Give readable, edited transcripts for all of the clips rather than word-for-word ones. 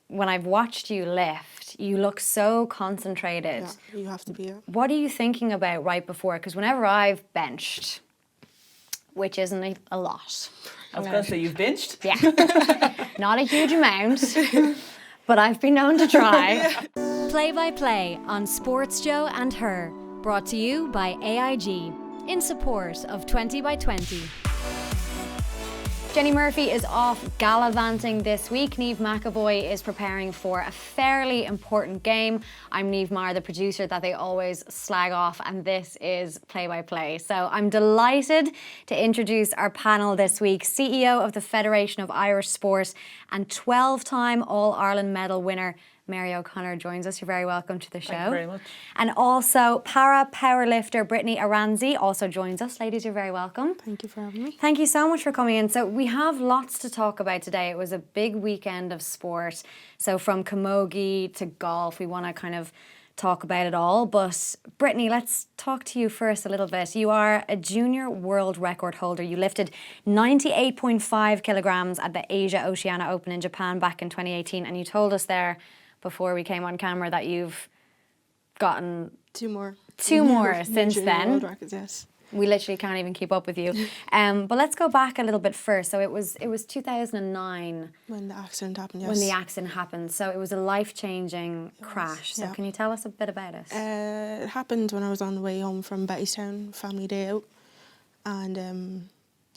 when I've watched you lift, you look so concentrated. Yeah, you have to be. Yeah. What are you thinking about right before? Because whenever I've benched, which isn't a lot. I was going to say, you've benched? Yeah. Not a huge amount, but I've been known to try. Play by Play on Sports Joe and Her, brought to you by AIG, in support of 20 by 20. Jenny Murphy is off gallivanting this week. Niamh Maher is preparing for a fairly important game. I'm Niamh Maher, the producer that they always slag off, and this is Play by Play. So I'm delighted to introduce our panel this week. CEO of the Federation of Irish Sport and 12-time All-Ireland medal winner, Mary O'Connor joins us. You're very welcome to the show. Thank you very much. And also para powerlifter Britney Arendse also joins us. Ladies, you're very welcome. Thank you for having me. Thank you so much for coming in. So we have lots to talk about today. It was a big weekend of sport. So from camogie to golf, we want to kind of talk about it all. But Britney, let's talk to you first a little bit. You are a junior world record holder. You lifted 98.5 kilograms at the Asia Oceania Open in Japan back in 2018. And you told us there before we came on camera that you've gotten Two more since then. World records, yes. We literally can't even keep up with you. But let's go back a little bit first. So it was 2009 when the accident happened. Yes. when the accident happened. So it was a life-changing crash. So yeah. can you tell us a bit about it? It happened when I was on the way home from Bettystown, family day out, and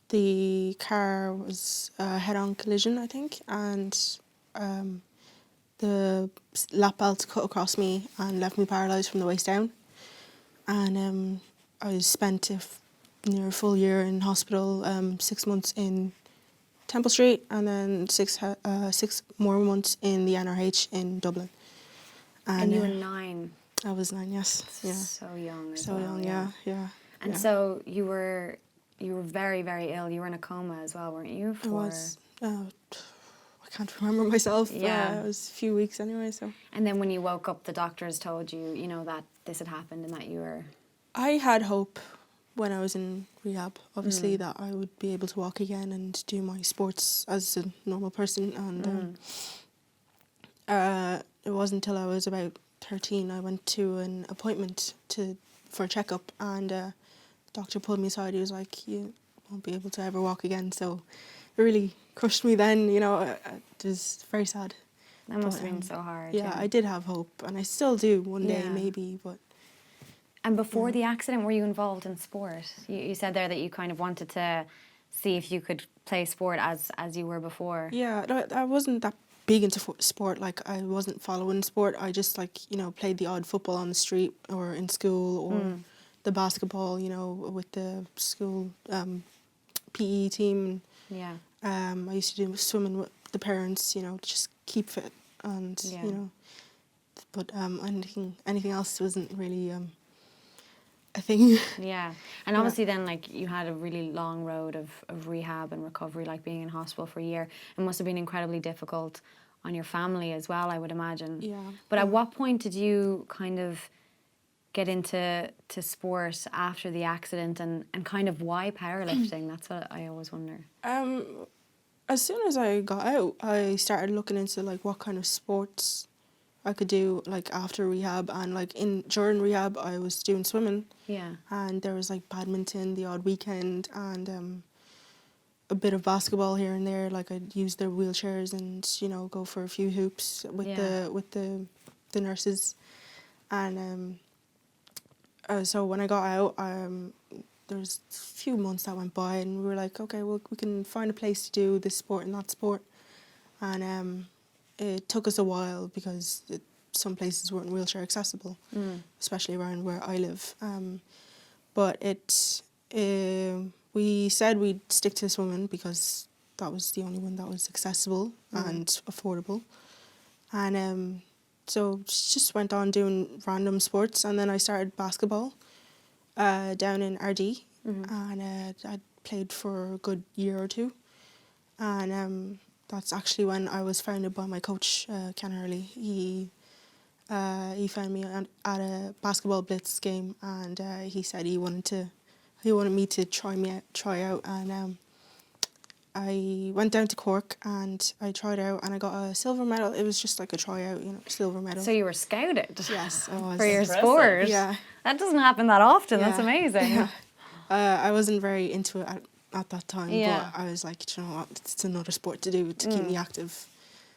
the car was a head-on collision, I think, and the lap belt cut across me and left me paralysed from the waist down. And I spent near a full year in hospital, 6 months in Temple Street, and then six more months in the NRH in Dublin. And you were 9. I was 9, yes. Yeah. So young as So well. young, yeah. And so you were very, very ill. You were in a coma as well, weren't you? I was. I can't remember myself. Yeah. It was a few weeks anyway, so. And then when you woke up, the doctors told you, that this had happened and that you were... I had hope when I was in rehab, obviously, that I would be able to walk again and do my sports as a normal person. And it wasn't until I was about 13 I went to an appointment for a checkup, and the doctor pulled me aside. He was like, "You won't be able to ever walk again." So it really crushed me then, it was very sad. That must have been so hard. Yeah, I did have hope, and I still do one day, Yeah. maybe, but... And before the accident, were you involved in sport? You said there that you kind of wanted to see if you could play sport as you were before. Yeah, no, I wasn't that big into sport. Like, I wasn't following sport. I just, played the odd football on the street or in school, or the basketball, with the school PE team. Yeah. I used to do swimming with the parents, to just keep fit, and but anything else wasn't really a thing. Yeah. And obviously then, you had a really long road of rehab and recovery, being in hospital for a year. It must have been incredibly difficult on your family as well, I would imagine. Yeah. But at what point did you kind of get into sport after the accident, and kind of why powerlifting? That's what I always wonder. As soon as I got out, I started looking into what kind of sports I could do after rehab, and during rehab I was doing swimming. Yeah. And there was badminton the odd weekend, and a bit of basketball here and there. I'd use their wheelchairs and go for a few hoops with the nurses. And so when I got out, there was a few months that went by, and we were like, okay, well, we can find a place to do this sport and that sport. And it took us a while because some places weren't wheelchair accessible, especially around where I live. But we said we'd stick to swimming because that was the only one that was accessible and affordable. And so just went on doing random sports, and then I started basketball down in RD, and I played for a good year or two. And that's actually when I was founded by my coach, Ken Hurley. He found me at a basketball blitz game, and he said he wanted me to try out, and I went down to Cork and I tried out and I got a silver medal. It was just like a tryout, silver medal. So you were scouted? Yes, I was. For your Impressive. sport? Yeah. That doesn't happen that often. That's Yeah. amazing. Yeah. I wasn't very into it at that time, Yeah. but I was like, you know what, it's another sport to do to keep me active.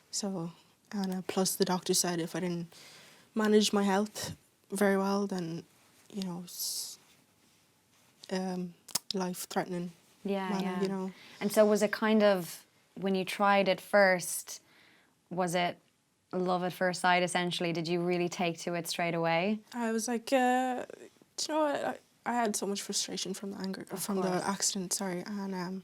So, and plus the doctor said if I didn't manage my health very well, then, it's life-threatening Yeah, manner, yeah. And so was it kind of, when you tried it first, was it love at first sight essentially? Did you really take to it straight away? I was like, do you know what, I had so much frustration from the accident, sorry, and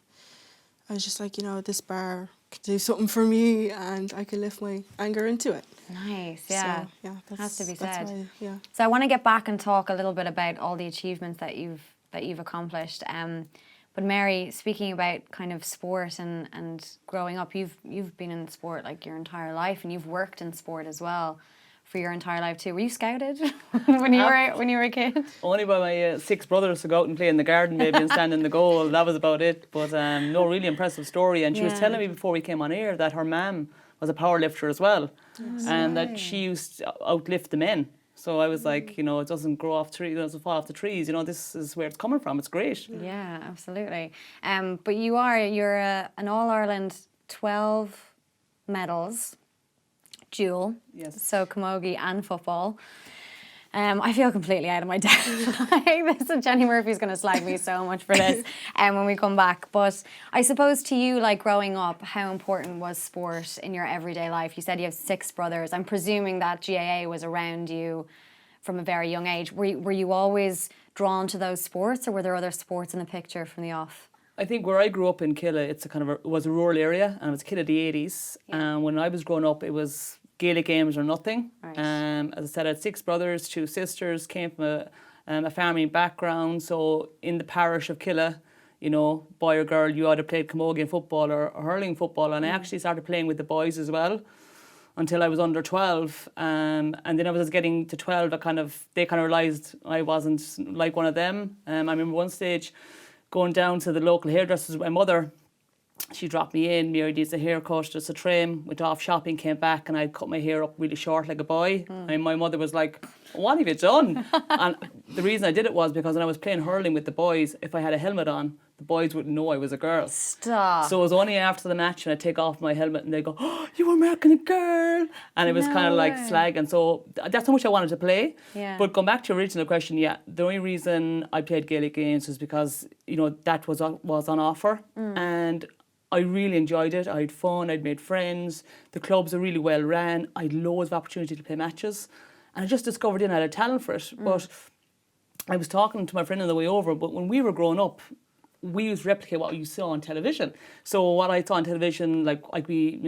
I was just like, this bar could do something for me and I could lift my anger into it. Nice, yeah. So, yeah, Has to be said. why, yeah. So I want to get back and talk a little bit about all the achievements that you've accomplished. But Mary, speaking about kind of sport and growing up, you've been in sport like your entire life, and you've worked in sport as well for your entire life too. Were you scouted when you were a kid? Only by my 6 brothers to go out and play in the garden maybe and stand in the goal. That was about it. But no, really impressive story. And she was telling me before we came on air that her mum was a power lifter as well, and that she used to outlift the men. So I was like, it doesn't grow off trees, it doesn't fall off the trees. This is where it's coming from. It's great. Yeah, absolutely. But you're an All-Ireland 12 medals dual. Yes. So camogie and football. I feel completely out of my depth. Jenny Murphy's going to slag me so much for this when we come back. But I suppose to you, like growing up, how important was sport in your everyday life? You said you have 6 brothers. I'm presuming that GAA was around you from a very young age. Were you always drawn to those sports, or were there other sports in the picture from the off? I think where I grew up in Killa, it was a rural area, and it was Killa of the 80s. And when I was growing up, it was Gaelic games or nothing. Right. As I said, I had 6 brothers, 2 sisters, came from a farming background. So in the parish of Killa, boy or girl, you either played camogie football or hurling football. And I actually started playing with the boys as well until I was under 12. And then I was getting to 12, they kind of realised I wasn't like one of them. I remember one stage going down to the local hairdressers with my mother. She dropped me in, Mary needs a haircut, just a trim, went off shopping, came back, and I cut my hair up really short like a boy. And my mother was like, what have you done? And the reason I did it was because when I was playing hurling with the boys, if I had a helmet on, the boys wouldn't know I was a girl. Stop. So it was only after the match and I'd take off my helmet and they'd go, oh, you were marking a girl. And it was kind of like slag. And so that's how much I wanted to play. Yeah. But going back to your original question, the only reason I played Gaelic games was because, that was on offer. And I really enjoyed it. I had fun, I'd made friends. The clubs are really well ran. I had loads of opportunity to play matches. And I just discovered I had a talent for it. But I was talking to my friend on the way over, but when we were growing up, we used to replicate what you saw on television. So what I saw on television, like I could be,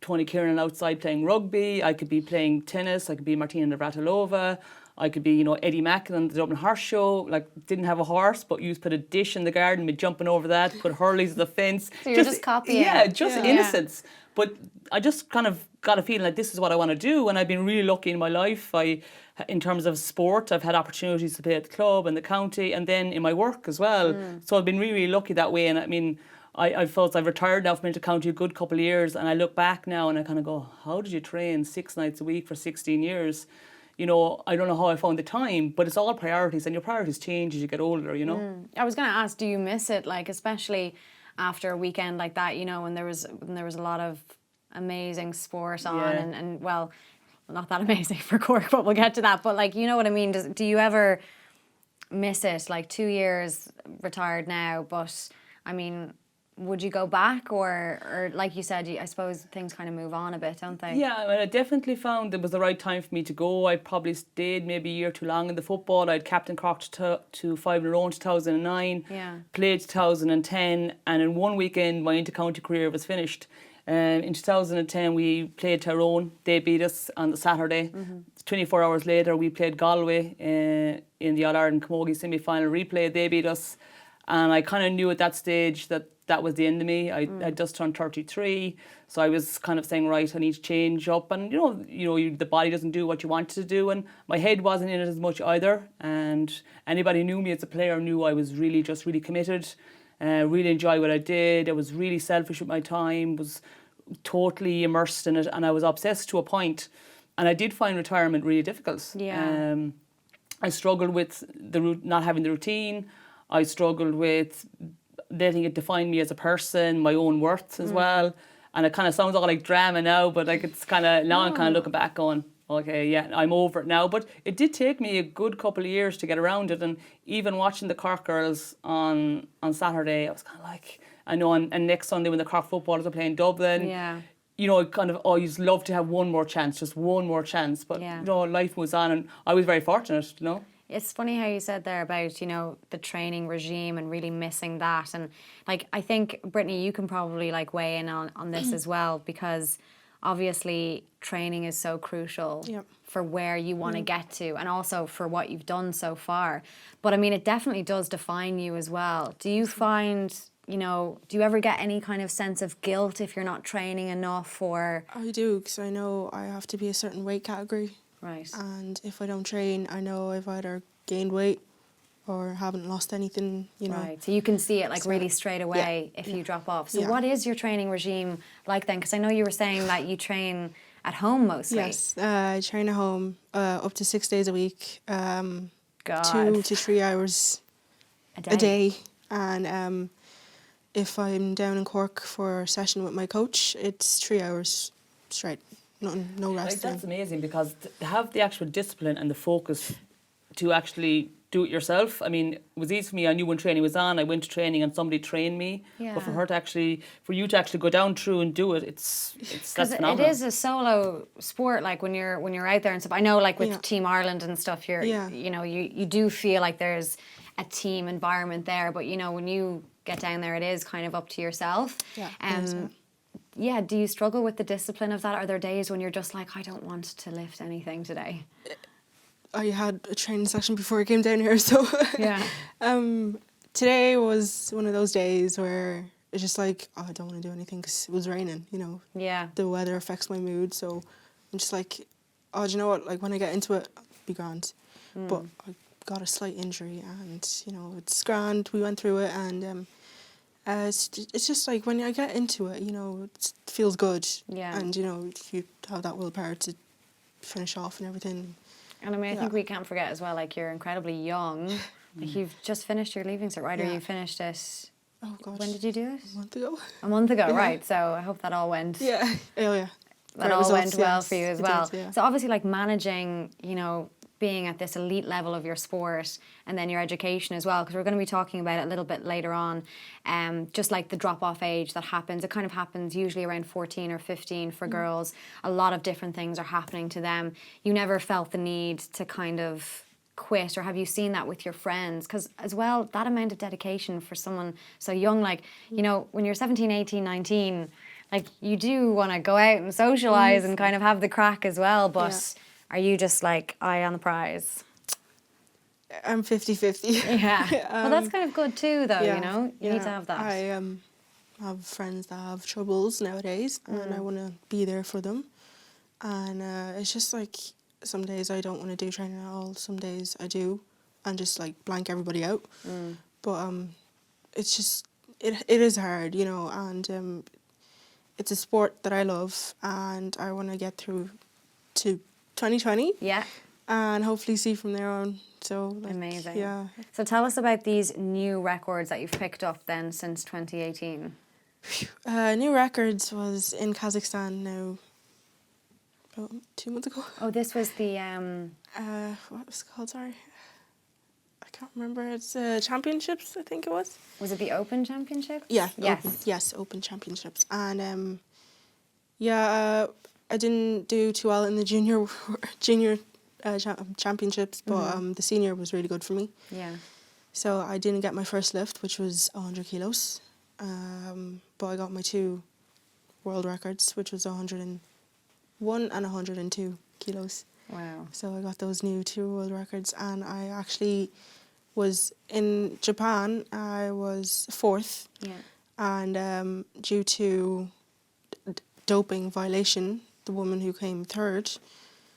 Tony Kieran outside playing rugby, I could be playing tennis, I could be Martina Navratilova, I could be, Eddie Macken on the Dublin Horse Show, like didn't have a horse, but you put a dish in the garden, be jumping over that, put hurleys at the fence. So you're just copying. Yeah, innocence. But I just kind of got a feeling like this is what I want to do, and I've been really lucky in my life. In terms of sport, I've had opportunities to play at the club and the county, and then in my work as well. So I've been really, really lucky that way. And I mean, I felt I've retired now from inter-county a good couple of years, and I look back now and I kind of go, how did you train 6 nights a week for 16 years? I don't know how I found the time, but it's all priorities, and your priorities change as you get older, I was going to ask, do you miss it, like especially after a weekend like that, when there was a lot of amazing sport on, and well, not that amazing for Cork, but we'll get to that. But like, you know what I mean? Do you ever miss it? Like 2 years retired now, but I mean, would you go back, or like you said, I suppose things kind of move on a bit, don't they? Yeah, I definitely found it was the right time for me to go. I probably stayed maybe a year too long in the football. I'd captain Cork to 5 in a row in 2009, played 2010, and in one weekend my inter-county career was finished. In 2010 we played Tyrone. They beat us on the Saturday. 24 hours later we played Galway in the All-Ireland Camogie semi-final replay. They beat us, and I kind of knew at that stage that was the end of me. I just turned 33, so I was kind of saying, right, I need to change up. And the body doesn't do what you want it to do, and my head wasn't in it as much either. And anybody who knew me as a player knew I was really committed. really enjoy what I did. I was really selfish with my time, was totally immersed in it, and I was obsessed to a point. And I did find retirement really difficult. Yeah. I struggled with not having the routine. I struggled with letting it define me as a person, my own worth as well. And it kind of sounds all like drama now, but like it's kind of, now I'm kind of looking back going, okay, yeah, I'm over it now. But it did take me a good couple of years to get around it. And even watching the Cork girls on Saturday, I was kind of like, I know, and next Sunday when the Cork footballers are playing Dublin, Yeah. you know, I kind of always love to have one more chance, just one more chance. But, Yeah. you know, life moves on, and I was very fortunate, you know. It's funny how you said there about, you know, the training regime and really missing that. And like, I think, Brittany, you can probably like weigh in on this as well, because obviously training is so crucial Yep. for where you want to get to, and also for what you've done so far. But I mean, it definitely does define you as well. Do you find, you know, do you ever get any kind of sense of guilt if you're not training enough, or? I do, because I know I have to be a certain weight category. Right. And if I don't train, I know I've either gained weight or haven't lost anything, you know. Right, so you can see it like So, really straight away if you drop off. So Yeah. what is your training regime like then? Because I know you were saying that you train at home mostly. Yes, I train at home up to 6 days a week, God. 2 to 3 hours A a day. And if I'm down in Cork for a session with my coach, it's 3 hours straight. No Like, rest. that's amazing, because to have the actual discipline and the focus to actually do it yourself. I mean, it was easy for me. I knew when training was on. I went to training and somebody trained me. But for you to actually go down through and do it, that's Because it phenomenal. is a solo sport, like when you're out there and stuff. I know, like with Yeah. Team Ireland and stuff, you know, you do feel like there's a team environment there. But you know, when you get down there, it is kind of up to yourself. Yeah, it is, Yeah, do you struggle with the discipline of that? Are there days when you're just like, I don't want to lift anything today? I had a training session before I came down here, so Yeah. today was one of those days where it's just like, oh, I don't want to do anything because it was raining, you know. Yeah. The weather affects my mood, so I'm just like, oh, do you know what? Like when I get into it, I'll be grand. But I got a slight injury, and you know it's grand. We went through it, and it's just like when I get into it, you know, it feels good. Yeah. And you know, you have that willpower to finish off and everything. And I mean, I think Yeah. we can't forget as well, like you're incredibly young. Like you've just finished your leaving cert, right? Or Yeah. you finished it, Oh gosh. when did you do it? A month ago. A month ago, Yeah. right. So I hope that all went, Yeah. Oh yeah. that Great all results, went well yes, for you as it well. did, yeah. So obviously like managing, you know, being at this elite level of your sport and then your education as well, because we're going to be talking about it a little bit later on, just like the drop-off age that happens. It kind of happens usually around 14 or 15 for girls. A lot of different things are happening to them. You never felt the need to kind of quit, or have you seen that with your friends? Because as well, that amount of dedication for someone so young, like, you know, when you're 17, 18, 19, like you do want to go out and socialise and kind of have the crack as well, but... Yeah. Are you just like eye on the prize? I'm 50-50. Yeah. Well, that's kind of good too, though, yeah, you know? You need to yeah. have that. I have friends that have troubles nowadays, and I want to be there for them. And it's just like some days I don't want to do training at all. Some days I do, and just like blank everybody out. But it's just it is hard, you know. And it's a sport that I love, and I want to get through to 2020. Yeah. And hopefully see from there on. So like, Amazing. Yeah. So tell us about these new records that you've picked up then since 2018. New records was in Kazakhstan now. About 2 months ago. Oh, this was the... What was it called? Sorry, I can't remember. It's championships, I think it was. Was it the Open Championship? Yeah. Yes. Open championships, and I didn't do too well in the junior championships, but the senior was really good for me. Yeah. So I didn't get my first lift, which was 100 kilos, but I got my 2 world records, which was 101 and 102 kilos. Wow. So I got those new 2 world records, and I actually was in Japan. I was 4th, Yeah. and due to doping violation, the woman who came 3rd,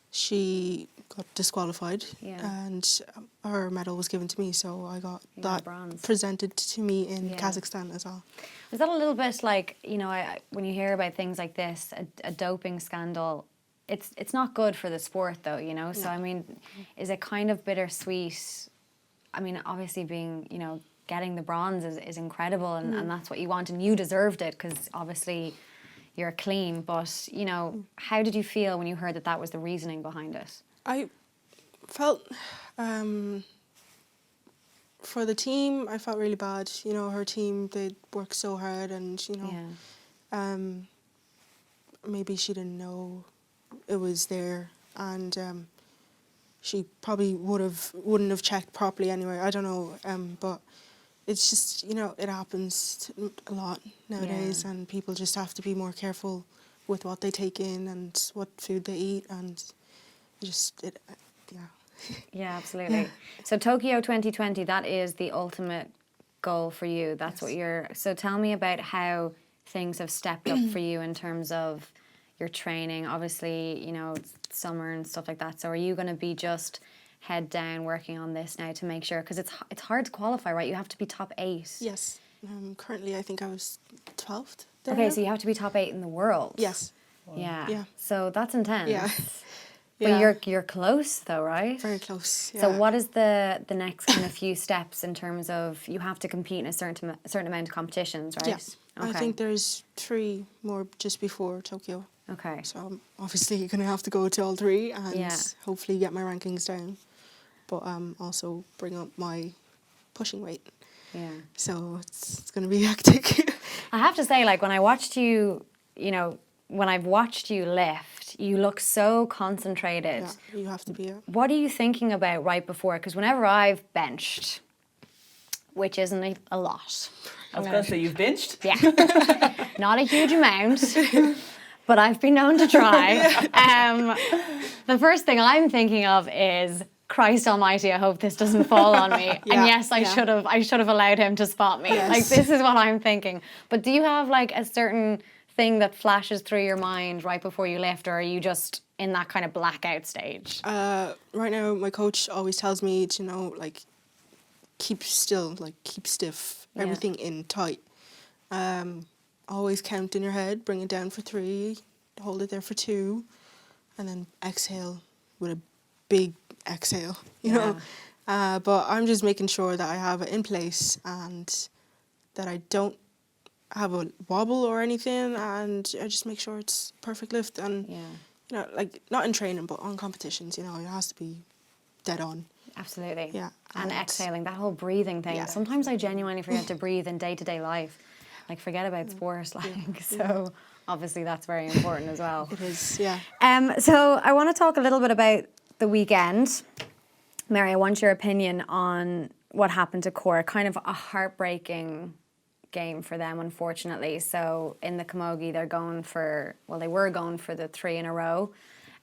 she got disqualified, and her medal was given to me, so I got that bronze presented to me in Kazakhstan as well. Is that a little bit like, you know, when you hear about things like this, a doping scandal, it's not good for the sport though, you know? So, I mean, is it kind of bittersweet? I mean, obviously being, you know, getting the bronze is incredible, and that's what you want, and you deserved it because obviously you're clean. But, you know, how did you feel when you heard that was the reasoning behind it? I felt, for the team, I felt really bad. You know, her team, they worked so hard, and, you know, maybe she didn't know it was there, and she probably wouldn't have checked properly anyway. I don't know, but it's just, you know, it happens a lot nowadays, and people just have to be more careful with what they take in and what food they eat, and Yeah, absolutely. So Tokyo 2020, that is the ultimate goal for you. That's what you're... So tell me about how things have stepped up for you in terms of your training. Obviously, you know, it's summer and stuff like that. So are you going to be just head down working on this now to make sure? Because it's hard to qualify, right? You have to be top 8. Yes. Currently, I think I was 12th. There Okay, now. so you have to be top 8 in the world. Yes. Yeah. So that's intense. Yeah. But you're close though, right? Very close. Yeah. So what is the next kind of few steps in terms of you have to compete in a certain amount of competitions, right? Yeah. Okay. I think there's 3 more just before Tokyo. Okay. So I'm obviously going to have to go to all 3 and hopefully get my rankings down, but also bring up my pushing weight. Yeah. So it's going to be hectic. I have to say, like, when I watched you, you know, when I've watched you lift, you look so concentrated. Yeah, you have to be. What are you thinking about right before? Because whenever I've benched, which isn't a lot. I was going to say, you've benched? Yeah. Not a huge amount, but I've been known to try. The first thing I'm thinking of is, Christ almighty, I hope this doesn't fall on me. And yes, I should have allowed him to spot me. Yes. Like, this is what I'm thinking. But do you have like a certain thing that flashes through your mind right before you lift, or are you just in that kind of blackout stage? Right now, my coach always tells me to, you know, like, keep still, like, keep stiff, everything in tight. Always count in your head, bring it down for 3, hold it there for 2, and then exhale with a big exhale, you know. But I'm just making sure that I have it in place and that I don't have a wobble or anything, and I just make sure it's perfect lift. And you know, like, not in training but on competitions, you know, it has to be dead on. Absolutely. Yeah. And exhaling, that whole breathing thing. Sometimes I genuinely forget to breathe in day-to-day life. Like, forget about sport, like, so obviously that's very important as well. It is, yeah. So I want to talk a little bit about the weekend. Mary, I want your opinion on what happened to Cork. Kind of a heartbreaking game for them, unfortunately. So in the camogie, they were going for the 3 in a row.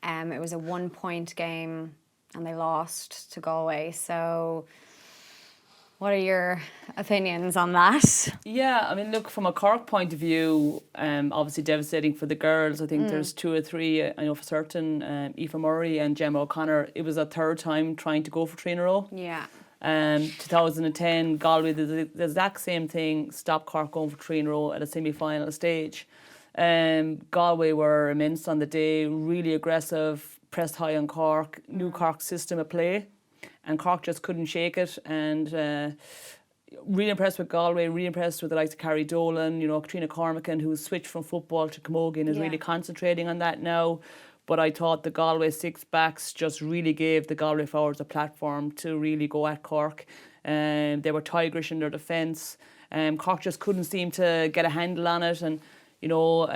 It was a 1-point game and they lost to Galway. So what are your opinions on that? Yeah, I mean, look, from a Cork point of view, obviously devastating for the girls. I think there's 2 or 3, I know for certain, Aoife Murray and Gemma O'Connor. It was a 3rd time trying to go for 3 in a row. Yeah. 2010, Galway did the exact same thing, stopped Cork going for 3 in a row at a semi-final stage. Galway were immense on the day, really aggressive, pressed high on Cork, new Cork system at play, and Cork just couldn't shake it. And really impressed with Galway, really impressed with the likes of Carrie Dolan, you know, Katrina Cormacan, who's switched from football to camogie and is really concentrating on that now. But I thought the Galway 6 backs just really gave the Galway forwards a platform to really go at Cork. They were tigerish in their defence. Cork just couldn't seem to get a handle on it. And, you know,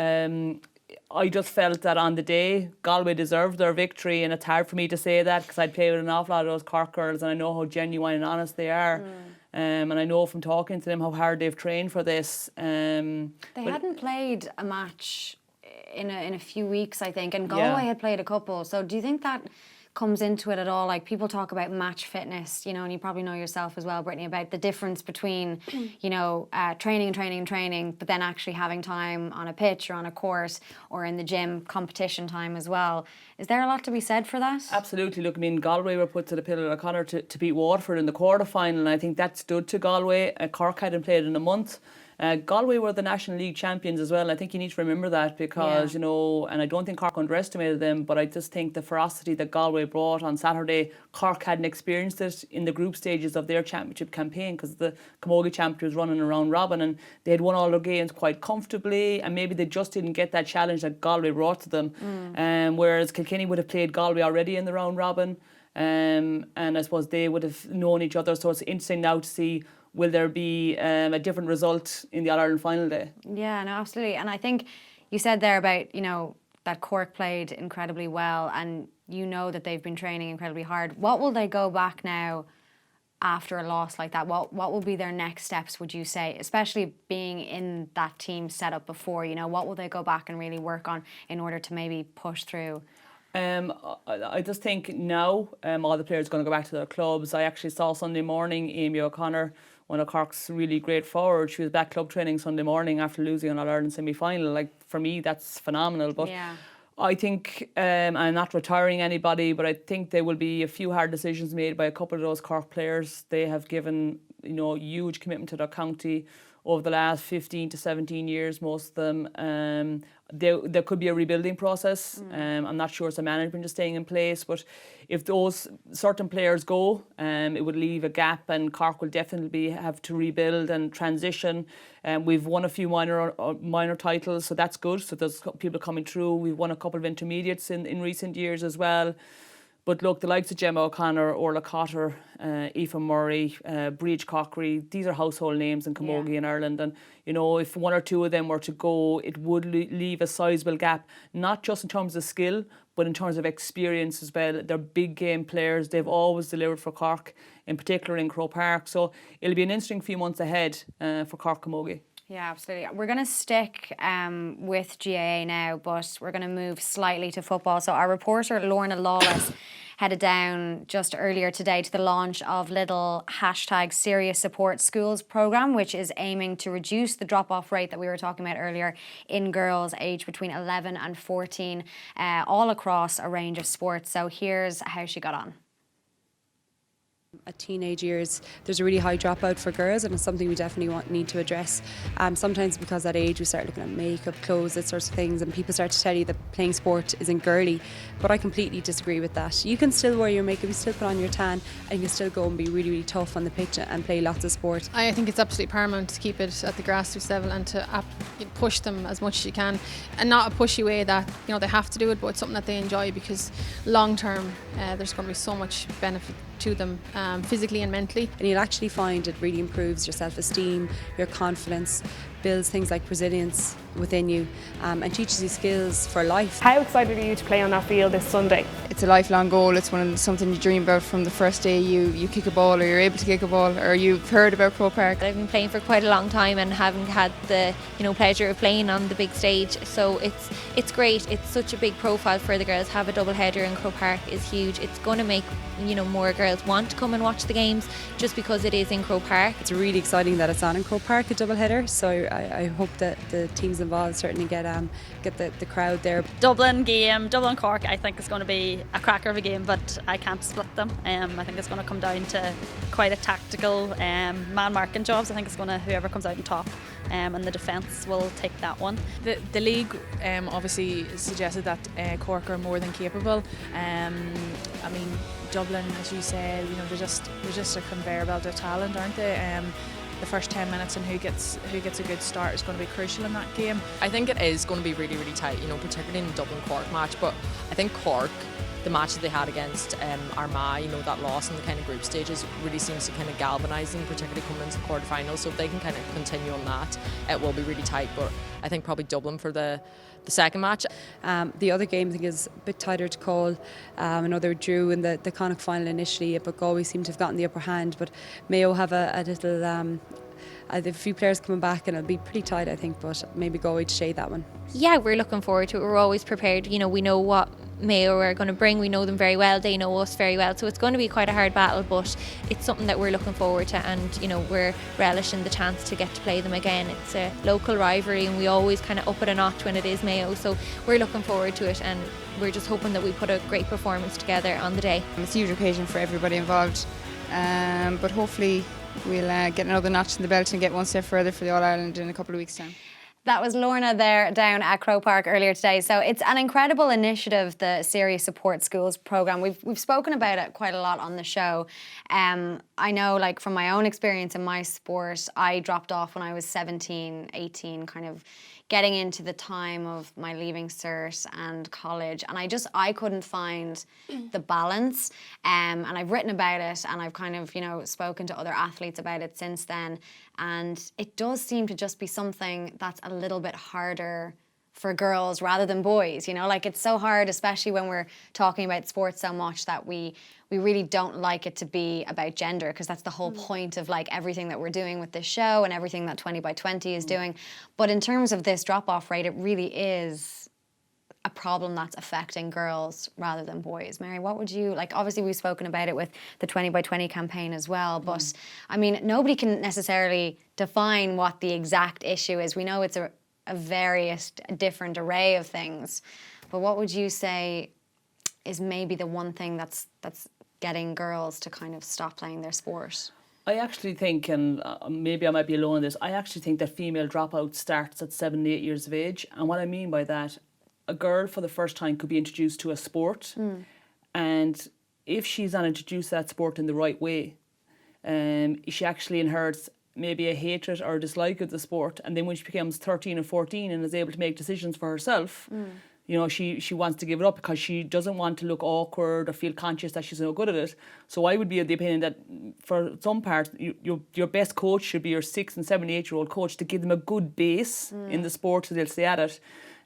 I just felt that on the day, Galway deserved their victory. And it's hard for me to say that because I'd played with an awful lot of those Cork girls and I know how genuine and honest they are. And I know from talking to them how hard they've trained for this. They hadn't played a match in a few weeks, I think, and Galway had played a couple. So do you think that comes into it at all? Like, people talk about match fitness, you know, and you probably know yourself as well, Brittany, about the difference between, you know, training, but then actually having time on a pitch or on a court or in the gym, competition time as well. Is there a lot to be said for that? Absolutely. Look, I mean, Galway were put to the pillar, O'Connor, to beat Waterford in the quarter-final, and I think that stood to Galway. Cork hadn't played in a month. Galway were the National League champions as well. I think you need to remember that because, you know, and I don't think Cork underestimated them, but I just think the ferocity that Galway brought on Saturday, Cork hadn't experienced it in the group stages of their championship campaign because the camogie championship was running around robin and they had won all their games quite comfortably, and maybe they just didn't get that challenge that Galway brought to them. Whereas Kilkenny would have played Galway already in the round robin, and I suppose they would have known each other. So it's interesting now to see, will there be a different result in the All-Ireland final day? Yeah, no, absolutely. And I think you said there about, you know, that Cork played incredibly well and you know that they've been training incredibly hard. What will they go back now after a loss like that? What will be their next steps, would you say, especially being in that team set up before? You know, what will they go back and really work on in order to maybe push through? I just think now all the players are going to go back to their clubs. I actually saw Sunday morning Amy O'Connor, one of Cork's really great forwards. She was back club training Sunday morning after losing an All-Ireland semi-final. Like, for me, that's phenomenal. But I think, I'm not retiring anybody, but I think there will be a few hard decisions made by a couple of those Cork players. They have given, you know, huge commitment to their county over the last 15 to 17 years, most of them. There could be a rebuilding process. I'm not sure it's the management just staying in place, but if those certain players go, it would leave a gap, and Cork will definitely have to rebuild and transition. We've won a few minor titles, so that's good. So there's people coming through. We've won a couple of intermediates in recent years as well. But look, the likes of Gemma O'Connor, Orla Cotter, Aoife Murray, Breach Cockery, these are household names in camogie in Ireland. And, you know, if one or two of them were to go, it would leave a sizable gap, not just in terms of skill, but in terms of experience as well. They're big game players. They've always delivered for Cork, in particular in Croke Park. So it'll be an interesting few months ahead for Cork camogie. Yeah, absolutely. We're going to stick with JOE now, but we're going to move slightly to football. So our reporter, Lorna Lawless, headed down just earlier today to the launch of Lidl #Serious Support Schools programme, which is aiming to reduce the drop-off rate that we were talking about earlier in girls aged between 11 and 14, all across a range of sports. So here's how she got on. At teenage years, there's a really high dropout for girls, and it's something we definitely need to address. Sometimes because at age we start looking at makeup, clothes, that sorts of things, and people start to tell you that playing sport isn't girly, but I completely disagree with that. You can still wear your makeup, you still put on your tan, and you can still go and be really, really tough on the pitch and play lots of sport. I think it's absolutely paramount to keep it at the grassroots level and to push them as much as you can, and not a pushy way that, you know, they have to do it, but it's something that they enjoy, because long term there's going to be so much benefit to them, physically and mentally. And you'll actually find it really improves your self-esteem, your confidence, builds things like resilience within you, and teaches you skills for life. How excited are you to play on that field this Sunday? It's a lifelong goal. It's something you dream about from the first day you kick a ball, or you're able to kick a ball, or you've heard about Croke Park. I've been playing for quite a long time and haven't had the pleasure of playing on the big stage, so it's great. It's such a big profile for the girls. Have a double header in Croke Park is huge. It's going to make more girls want to come and watch the games just because it is in Croke Park. It's really exciting that it's on in Croke Park, a double header, so I hope that the teams involved certainly get the crowd there. Dublin game, Dublin Cork, I think is going to be a cracker of a game, but I can't split them. I think it's going to come down to quite a tactical man marking jobs. I think it's going to whoever comes out on top, and the defence will take that one. The league obviously suggested that Cork are more than capable. I mean, Dublin, as you said, they're just a conveyor belt of talent, aren't they? The first 10 minutes and who gets a good start is going to be crucial in that game. I think it is going to be really, really tight, particularly in the Dublin-Cork match. But I think Cork, the match that they had against Armagh, that loss in the kind of group stages really seems to kind of galvanise them, particularly coming into the quarterfinals. So if they can kind of continue on that, it will be really tight. But I think probably Dublin for the second match. The other game I think is a bit tighter to call. I know they drew in the Connacht final initially, but Galway seemed to have gotten the upper hand. But Mayo have a little a few players coming back, and it'll be pretty tight, I think, but maybe Galway to shade that one. Yeah, we're looking forward to it. We're always prepared. You know, we know what Mayo are going to bring. We know them very well. They know us very well. So it's going to be quite a hard battle, but it's something that we're looking forward to, and, you know, we're relishing the chance to get to play them again. It's a local rivalry, and we always kind of up it a notch when it is Mayo. So we're looking forward to it, and we're just hoping that we put a great performance together on the day. It's a huge occasion for everybody involved, but hopefully we'll get another notch in the belt and get one step further for the All-Ireland in a couple of weeks' time. That was Lorna there down at Croke Park earlier today. So it's an incredible initiative, the Serious Support Schools programme. We've spoken about it quite a lot on the show. I know, like, from my own experience in my sport, I dropped off when I was 17, 18, kind of getting into the time of my leaving cert and college, and I couldn't find the balance, and I've written about it, and I've kind of, you know, spoken to other athletes about it since then, and it does seem to just be something that's a little bit harder for girls rather than boys, you know, like, it's so hard, especially when we're talking about sports so much, that we really don't like it to be about gender, because that's the whole point of, like, everything that we're doing with this show and everything that 20 by 20 is doing. But in terms of this drop-off rate, it really is a problem that's affecting girls rather than boys. Mary, what would you, like, obviously we've spoken about it with the 20 by 20 campaign as well, but I mean, nobody can necessarily define what the exact issue is. We know it's a various, different array of things, but what would you say is maybe the one thing that's getting girls to kind of stop playing their sport? I actually think, and maybe I might be alone in this, I actually think that female dropout starts at 7, 8 years of age. And what I mean by that, a girl for the first time could be introduced to a sport, and if she's not introduced to that sport in the right way, she actually inherits maybe a hatred or a dislike of the sport, and then when she becomes 13 or 14 and is able to make decisions for herself, you know, she wants to give it up because she doesn't want to look awkward or feel conscious that she's no good at it. So I would be of the opinion that for some part, your best coach should be your 6 and 7, 8-year-old coach, to give them a good base in the sport so they'll stay at it.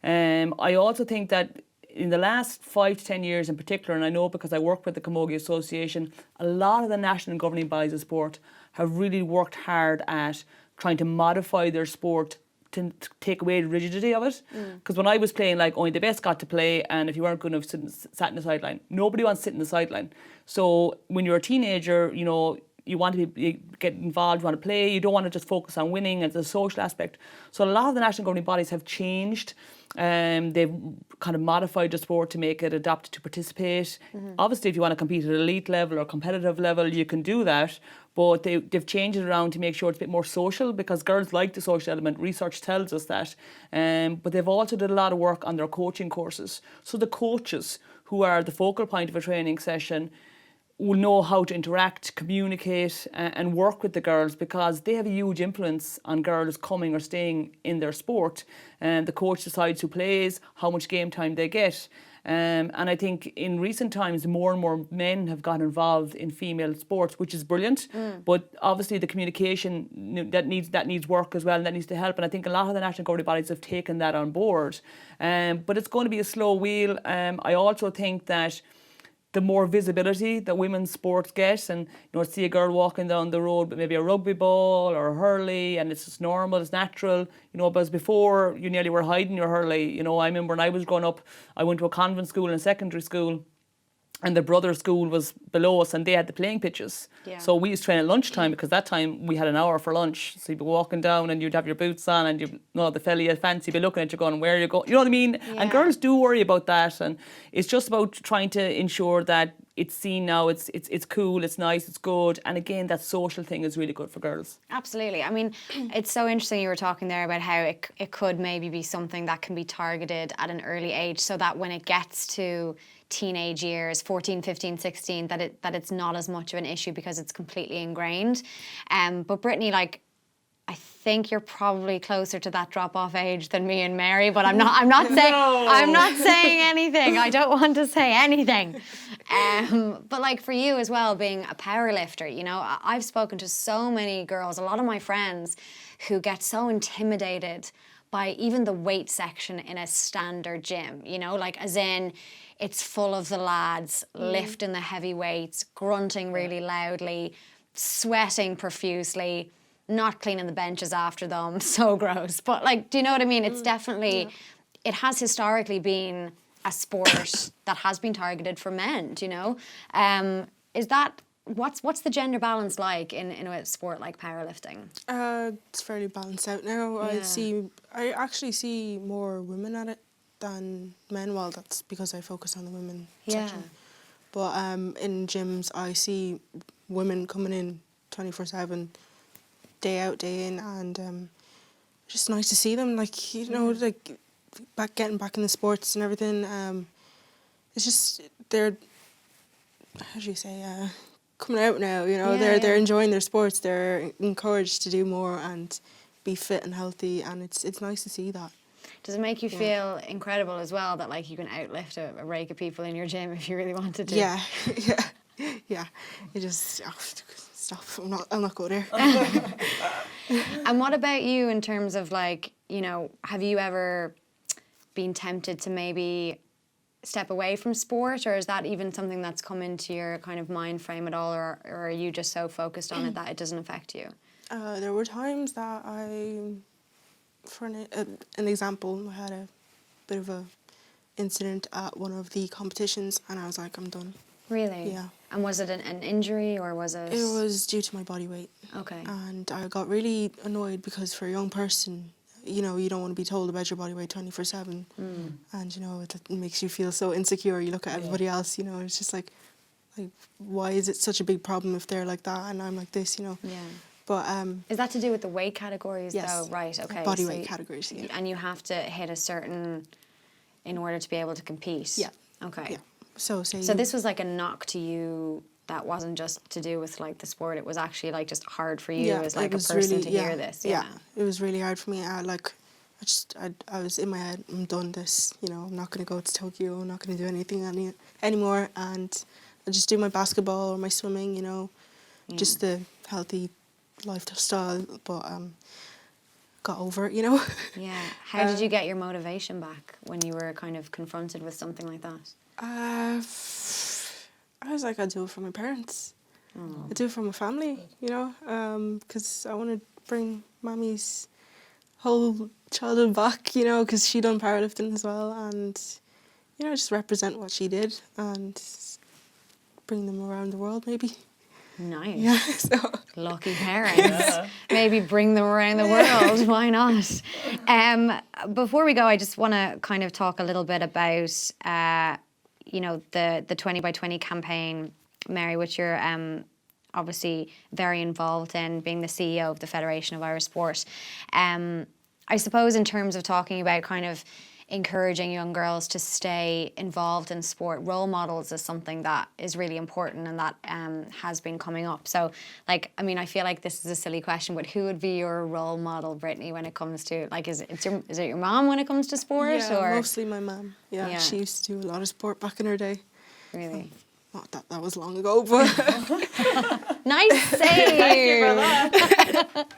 I also think that in the last 5 to 10 years in particular, and I know because I work with the Camogie Association, a lot of the national governing bodies of sport have really worked hard at trying to modify their sport to take away the rigidity of it. Because when I was playing, like, only the best got to play, and if you weren't good enough, sat in the sideline. Nobody wants to sit in the sideline. So when you're a teenager, you know, you want to get involved, you want to play, you don't want to just focus on winning and the social aspect. So a lot of the national governing bodies have changed. They've kind of modified the sport to make it adapted to participate. Obviously, if you want to compete at elite level or competitive level, you can do that. But they've changed it around to make sure it's a bit more social, because girls like the social element. Research tells us that. But they've also did a lot of work on their coaching courses. So the coaches, who are the focal point of a training session, will know how to interact, communicate and work with the girls, because they have a huge influence on girls coming or staying in their sport. And the coach decides who plays, how much game time they get. And I think in recent times, more and more men have got involved in female sports, which is brilliant. But obviously the communication, that needs work as well, and that needs to help. And I think a lot of the national governing bodies have taken that on board. But it's going to be a slow wheel. I also think that the more visibility that women's sports get, and, you know, see a girl walking down the road with maybe a rugby ball or a hurley, and it's just normal, it's natural, you know, because before you nearly were hiding your hurley. You know, I remember when I was growing up, I went to a convent school and secondary school, and the brother school was below us, and they had the playing pitches. So we used to train at lunchtime, because that time we had an hour for lunch. So you'd be walking down and you'd have your boots on, and the fella you fancy be looking at you going, where are you going? You know what I mean? And girls do worry about that, and it's just about trying to ensure that it's seen now, it's cool, it's nice, it's good. And again, that social thing is really good for girls. Absolutely. I mean, it's so interesting you were talking there about how it could maybe be something that can be targeted at an early age, so that when it gets to teenage years, 14, 15, 16, that it's not as much of an issue because it's completely ingrained. But Brittany, like, I think you're probably closer to that drop-off age than me and Mary, but I'm not saying I'm not saying anything. I don't want to say anything. But like for you as well, being a powerlifter, you know, I've spoken to so many girls, a lot of my friends, who get so intimidated by even the weight section in a standard gym, you know, like as in it's full of the lads lifting the heavy weights, grunting really loudly, sweating profusely. not cleaning the benches after them, so gross. But like, do you know what I mean? It's definitely, it has historically been a sport that has been targeted for men, do you know? Is that, what's the gender balance like in a sport like powerlifting? It's fairly balanced out now. I actually see more women at it than men. Well, that's because I focus on the women section. But in gyms, I see women coming in 24/7, day out, day in, and it's just nice to see them. Like, you know, like getting back in the sports and everything. It's just they're, how do you say, coming out now. You know, they're enjoying their sports. They're encouraged to do more and be fit and healthy, and it's nice to see that. Does it make you feel incredible as well that like you can outlift a rake of people in your gym if you really wanted to? Yeah, yeah. You just stop. I'll not go there. And what about you in terms of like, you know, have you ever been tempted to maybe step away from sport, or is that even something that's come into your kind of mind frame at all, or are you just so focused on it that it doesn't affect you? There were times that for an example, I had a bit of a incident at one of the competitions, and I was like, I'm done. Really? Yeah. And was it an injury, or was it? It was due to my body weight. Okay. And I got really annoyed because for a young person, you know, you don't want to be told about your body weight 24/7. And, you know, it makes you feel so insecure. You look at everybody else, you know, it's just like, why is it such a big problem if they're like that and I'm like this, you know? Yeah. But is that to do with the weight categories though? Right, okay. Body weight categories, yeah. And you have to hit a certain in order to be able to compete? Yeah. Okay. Yeah. So this was like a knock to you that wasn't just to do with like the sport, it was actually like just hard for you as like a person really, to hear this. Yeah, it was really hard for me. I was in my head, I'm done this, you know, I'm not going to go to Tokyo, I'm not going to do anything anymore, and I just do my basketball or my swimming, you know, just the healthy lifestyle, but got over it, you know. Yeah. How did you get your motivation back when you were kind of confronted with something like that? I was like, I do it for my parents. I do it for my family, you know, because I want to bring Mammy's whole childhood back, you know, because she done powerlifting as well, and, you know, just represent what she did and bring them around the world, maybe. Nice. Yeah, so. Lucky parents. Maybe bring them around the world. Why not? Before we go, I just want to kind of talk a little bit about, you know, the 20 by 20 campaign, Mary, which you're obviously very involved in, being the CEO of the Federation of Irish Sport. I suppose in terms of talking about kind of encouraging young girls to stay involved in sport, role models is something that is really important and that has been coming up. So, like, I mean, I feel like this is a silly question, but who would be your role model, Brittany, when it comes to, like, is it your mom when it comes to sport? Yeah, or? Mostly my mum. Yeah, she used to do a lot of sport back in her day. Really? Not that was long ago, but... Nice save! Thank you for that.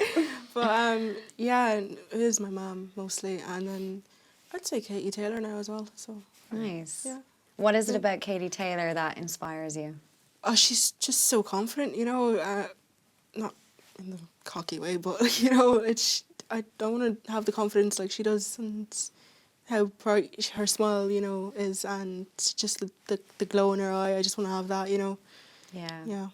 But, yeah, it is my mum, mostly, and then I'd say Katie Taylor now as well, so... Nice. Yeah. What is it about Katie Taylor that inspires you? Oh, she's just so confident, you know, not in the cocky way, but, you know, I don't want to have the confidence like she does, and how bright her smile, you know, is, and just the glow in her eye. I just want to have that, you know. Yeah. Yeah.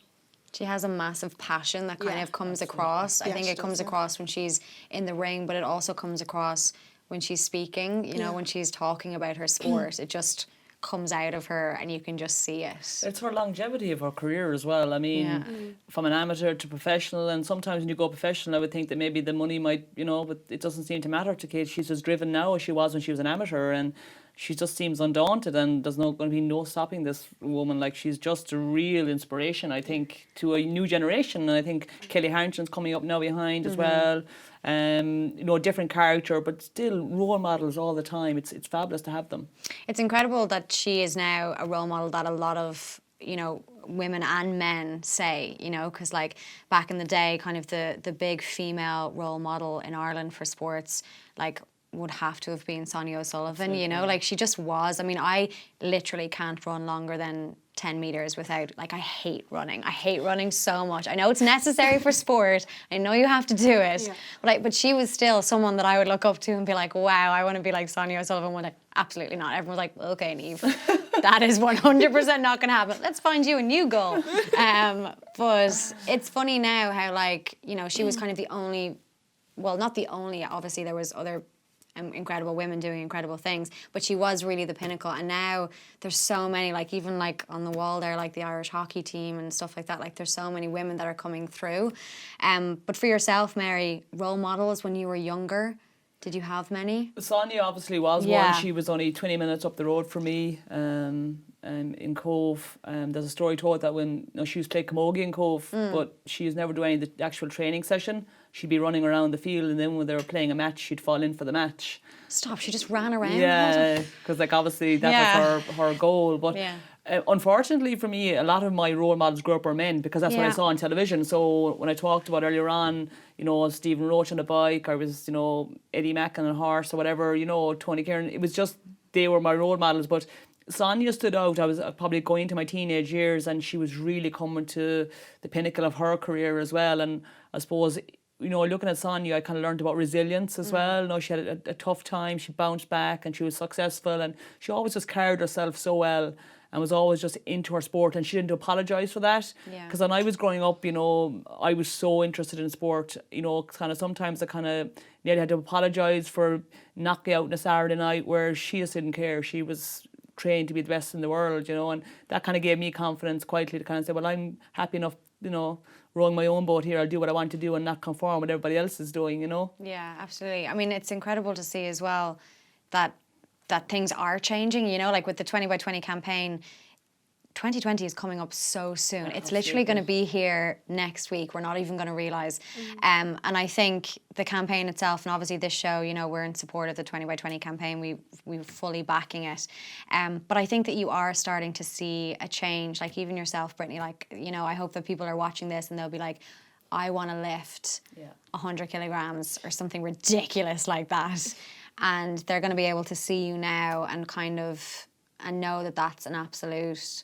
She has a massive passion that kind of comes across. I think it comes across when she's in the ring, but it also comes across when she's speaking, you know, when she's talking about her sport. It just comes out of her and you can just see it. It's her longevity of her career as well. I mean, from an amateur to professional, and sometimes when you go professional, I would think that maybe the money might, you know, but it doesn't seem to matter to Kate. She's as driven now as she was when she was an amateur, and she just seems undaunted, and there's going to be no stopping this woman. Like, she's just a real inspiration, I think, to a new generation. And I think Kelly Harrington's coming up now behind as well. You know, a different character, but still role models all the time. It's fabulous to have them. It's incredible that she is now a role model that a lot of, you know, women and men say, you know, because like back in the day, kind of the big female role model in Ireland for sports, like would have to have been Sonia O'Sullivan, you know, like she just was. I mean, I literally can't run longer than 10 meters without, like, I hate running. I hate running so much. I know it's necessary for sport. I know you have to do it. Yeah. But she was still someone that I would look up to and be like, wow, I want to be like Sonia O'Sullivan one day. Absolutely not. Everyone's like, okay, Niamh, that is 100% not going to happen. Let's find you a new goal. But it's funny now how, like, you know, she was kind of the only, well, not the only, obviously there was other incredible women doing incredible things, but she was really the pinnacle. And now there's so many, like even like on the wall there, like the Irish hockey team and stuff like that, like there's so many women that are coming through. But for yourself, Mary, role models when you were younger, did you have many? Sonia obviously was one. She was only 20 minutes up the road from me in Cove. There's a story told that when she was playing camogie in Cove, but she was never doing the actual training session. She'd be running around the field, and then when they were playing a match, she'd fall in for the match. Stop, she just ran around? Yeah, because like obviously that was her goal. But unfortunately for me, a lot of my role models grew up were men, because that's what I saw on television. So when I talked about earlier on, you know, Stephen Roach on the bike, I was, you know, Eddie Mack on a horse or whatever, you know, Tony Kieran, it was just, they were my role models. But Sonia stood out. I was probably going into my teenage years, and she was really coming to the pinnacle of her career as well. And I suppose, you know, looking at Sonia, I kind of learned about resilience as well. You know, she had a tough time, she bounced back, and she was successful, and she always just carried herself so well and was always just into her sport, and she didn't apologise for that. Because when I was growing up, you know, I was so interested in sport, you know, kind of sometimes I kind of nearly had to apologise for knocking out on a Saturday night, where she just didn't care. She was trained to be the best in the world, you know, and that kind of gave me confidence quietly to kind of say, well, I'm happy enough, you know, rowing my own boat here. I'll do what I want to do and not conform what everybody else is doing, you know. Yeah, absolutely. I mean, it's incredible to see as well that things are changing, you know, like with the 20 by 20 campaign. 2020 is coming up so soon. It's literally going to be here next week. We're not even going to realise. And I think the campaign itself, and obviously this show, you know, we're in support of the 20 by 20 campaign. We're fully backing it. But I think that you are starting to see a change. Like even yourself, Brittany, like, you know, I hope that people are watching this and they'll be like, I want to lift 100 kilograms or something ridiculous like that. And they're going to be able to see you now and kind of, and know that that's an absolute,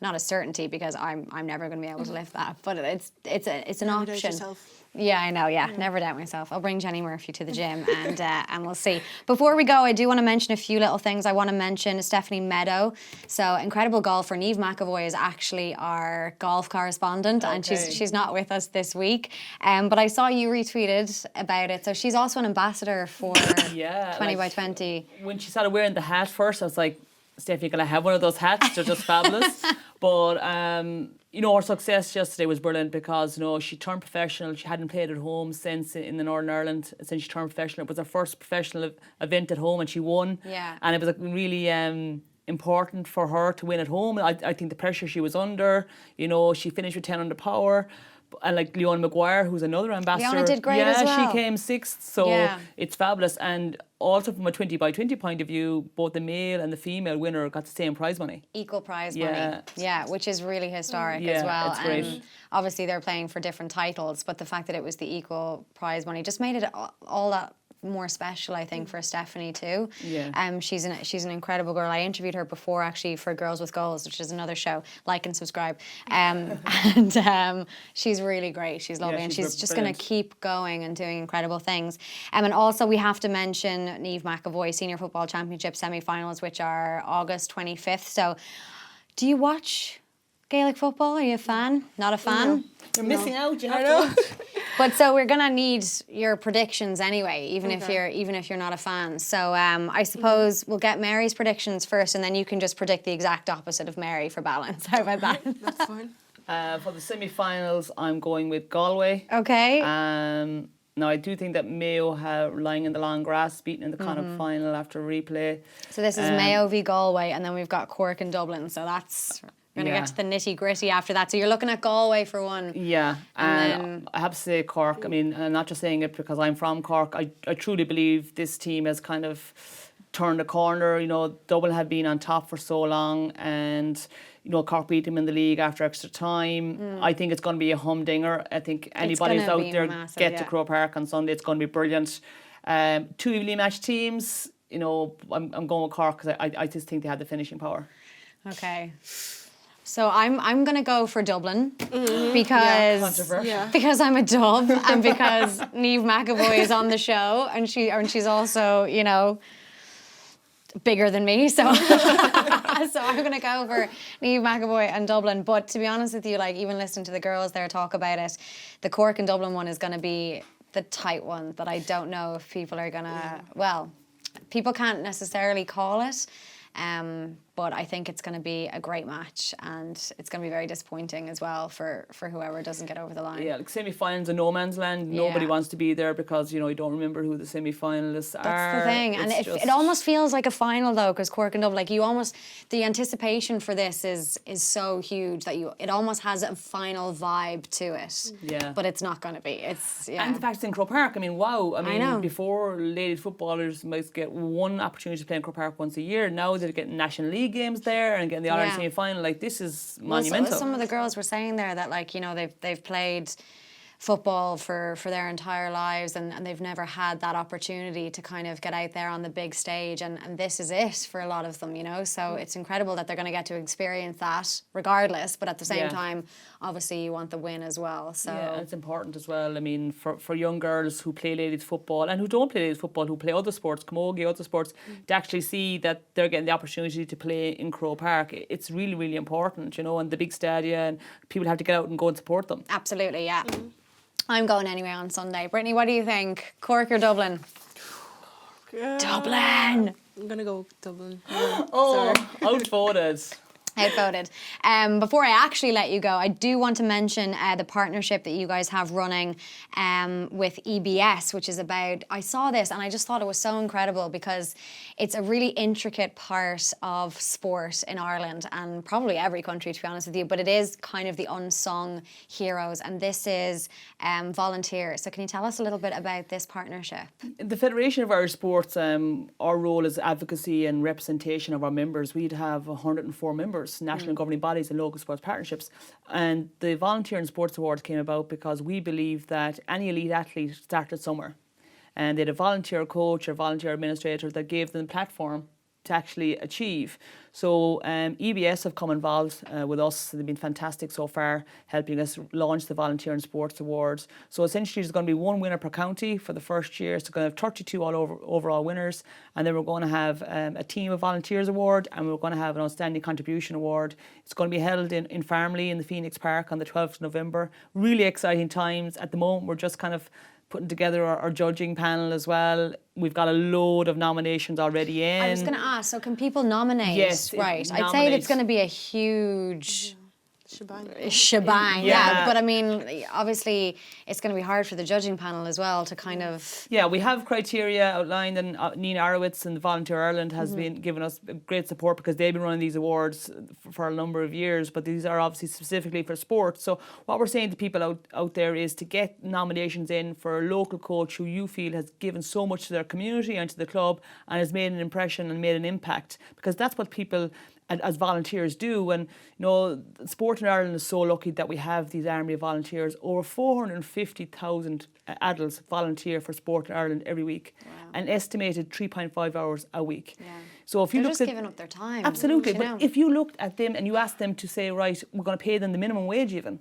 not a certainty, because I'm never going to be able to lift that, but it's an Never option. doubt yourself. Yeah, I know. Yeah, never doubt myself. I'll bring Jenny Murphy to the gym and we'll see. Before we go, I do want to mention a few little things. I want to mention Stephanie Meadow. So incredible golfer. Niamh Maher is actually our golf correspondent, and she's not with us this week. But I saw you retweeted about it. So she's also an ambassador for 20 by 20. When she started wearing the hat first, I was like, Stephanie, can I have one of those hats? They're just fabulous. But, you know, her success yesterday was brilliant because, you know, she turned professional. She hadn't played at home since in the Northern Ireland, since she turned professional. It was her first professional event at home, and she won. Yeah. And it was really important for her to win at home. I think the pressure she was under, you know, she finished with 10 under par. And like Leona Maguire, who's another ambassador. Leona did great as well. Yeah, she came sixth, so it's fabulous. And also from a 20 by 20 point of view, both the male and the female winner got the same prize money. Equal prize money. Yeah, which is really historic as well. It's great. And obviously they're playing for different titles, but the fact that it was the equal prize money just made it all that more special, I think, for Stephanie too. Yeah. She's an incredible girl. I interviewed her before actually for Girls with Goals, which is another show. Like and subscribe. And she's really great. She's lovely, and she's just going to keep going and doing incredible things. And also we have to mention Niamh Maher Senior Football Championship semi-finals, which are August 25th. So, do you watch Gaelic football? Are you a fan? Not a fan? You're missing out. You have to. But so we're gonna need your predictions anyway, even if you're not a fan. So I suppose we'll get Mary's predictions first, and then you can just predict the exact opposite of Mary for balance. How about that? That's fine. For the semi-finals, I'm going with Galway. Okay. Now, I do think that Mayo have lying in the long grass, beaten in the Connacht final after replay. So this is Mayo v Galway, and then we've got Cork and Dublin. So that's... We're going to get to the nitty-gritty after that. So you're looking at Galway for one. Yeah, and I have to say Cork. I mean, I'm not just saying it because I'm from Cork. I truly believe this team has kind of turned a corner. You know, Dublin had been on top for so long, and, you know, Cork beat them in the league after extra time. I think it's going to be a humdinger. I think anybody who's out there, get to Croke Park on Sunday. It's going to be brilliant. Two evenly matched teams. You know, I'm going with Cork because I just think they had the finishing power. Okay. So I'm gonna go for Dublin because I'm a Dub and because Niamh McAvoy is on the show and she's also, you know, bigger than me, so so I'm gonna go for Niamh McAvoy and Dublin. But to be honest with you, like even listening to the girls there talk about it, the Cork and Dublin one is gonna be the tight one that I don't know if people are gonna well, people can't necessarily call it. But I think it's going to be a great match and it's going to be very disappointing as well for whoever doesn't get over the line. Yeah, like semi-finals in no man's land. Nobody wants to be there because, you know, you don't remember who the semi-finalists are. That's the thing. And it almost feels like a final though, because Cork and Dublin, like you almost, the anticipation for this is so huge that it almost has a final vibe to it. Yeah. But it's not going to be. It's, yeah. And the fact it's in Croke Park, I mean, wow. I know. Before ladies footballers might get one opportunity to play in Croke Park once a year, now they're getting National League games there and getting the All-Ireland semi-final. Like, this is monumental. Some of the girls were saying there that, like, you know, they've played football for their entire lives and they've never had that opportunity to kind of get out there on the big stage and this is it for a lot of them, you know, so it's incredible that they're going to get to experience that regardless, but at the same time obviously you want the win as well. So yeah, it's important as well. I mean, for young girls who play ladies football and who don't play ladies football, who play other sports, camogie, other sports, to actually see that they're getting the opportunity to play in Croke Park, it's really, really important, you know, and the big stadia and people have to get out and go and support them. Absolutely, yeah. I'm going anyway on Sunday. Brittany, what do you think? Cork or Dublin? Dublin! I'm going to go with Dublin. Outvoted. Outvoted. Before I actually let you go, I do want to mention the partnership that you guys have running with EBS, which is about, I saw this and I just thought it was so incredible because it's a really intricate part of sport in Ireland and probably every country, to be honest with you, but it is kind of the unsung heroes, and this is volunteers. So can you tell us a little bit about this partnership? The Federation of Irish Sports, our role is advocacy and representation of our members. We'd have 104 members, national governing bodies and local sports partnerships. And the Volunteer in Sports Awards came about because we believe that any elite athlete started somewhere. And they had a volunteer coach or volunteer administrator that gave them the platform to actually achieve. So EBS have come involved with us. They've been fantastic so far, helping us launch the Volunteer in Sports Awards. So essentially there's going to be one winner per county for the first year. So we're going to have 32 overall winners, and then we're going to have a Team of Volunteers Award, and we're going to have an Outstanding Contribution Award. It's going to be held in Farmley in the Phoenix Park on the 12th of November. Really exciting times. At the moment we're just kind of putting together our judging panel as well. We've got a load of nominations already in. I was going to ask, so can people nominate? Yes. Right. I'd say it's going to be a huge shebang, Yeah. But I mean, obviously, it's going to be hard for the judging panel as well to kind of... Yeah, we have criteria outlined, and Nina Arowitz and Volunteer Ireland has been giving us great support because they've been running these awards for a number of years, but these are obviously specifically for sport. So what we're saying to people out there is to get nominations in for a local coach who you feel has given so much to their community and to the club and has made an impression and made an impact, because that's what people as volunteers do. And you know, sport in Ireland is so lucky that we have these army of volunteers. Over 450,000 adults volunteer for sport in Ireland every week. Wow. An estimated 3.5 hours a week. Yeah. So if you They're looked just at, giving up their time. absolutely, you but know. if you looked at them and you asked them to say, right, we're going to pay them the minimum wage even,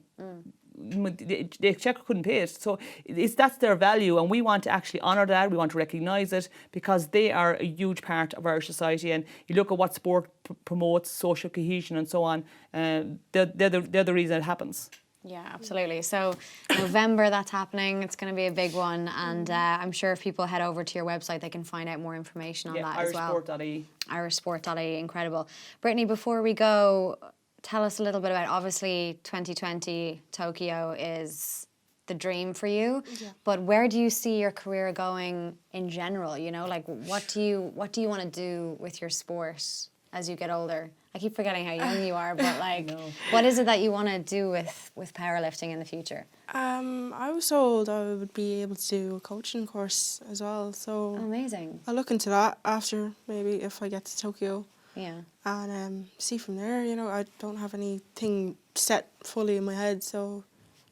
the Exchequer couldn't pay it. So that's their value, and we want to actually honour that. We want to recognise it because they are a huge part of Irish society. And you look at what sport promotes, social cohesion and so on, they're the reason it happens. Yeah, absolutely. So November, that's happening. It's going to be a big one. And I'm sure if people head over to your website, they can find out more information on that as well. irishsport.ie. irishsport.ie, incredible. Brittany, before we go, tell us a little bit about, obviously 2020 Tokyo is the dream for you, but where do you see your career going in general? You know, like what do you want to do with your sport as you get older? I keep forgetting how young you are, but like, what is it that you want to do with powerlifting in the future? I was told I would be able to do a coaching course as well, so amazing. I'll look into that after, maybe if I get to Tokyo. Yeah. And see from there, you know, I don't have anything set fully in my head, so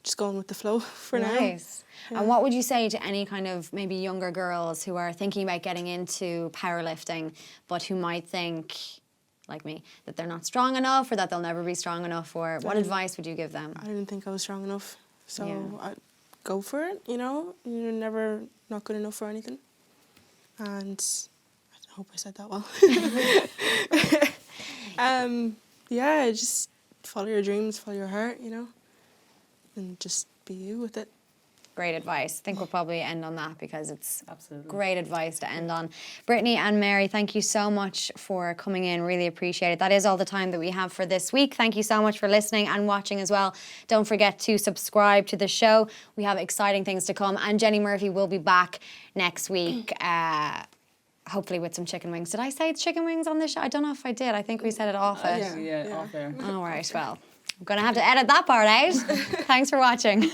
just going with the flow for now. Nice. And what would you say to any kind of maybe younger girls who are thinking about getting into powerlifting, but who might think, like me, that they're not strong enough or that they'll never be strong enough? Or what advice would you give them? I didn't think I was strong enough, so I'd go for it. You know, you're never not good enough for anything. And I hope I said that well. Yeah, just follow your dreams, follow your heart, you know, and just be you with it. Great advice. I think we'll probably end on that because it's great advice to end on. Britney and Mary, thank you so much for coming in. Really appreciate it. That is all the time that we have for this week. Thank you so much for listening and watching as well. Don't forget to subscribe to the show. We have exciting things to come. And Jenny Murphy will be back next week, hopefully with some chicken wings. Did I say chicken wings on this show? I don't know if I did. I think we said it off it. Yeah, off air. All right, well, I'm going to have to edit that part out. Thanks for watching.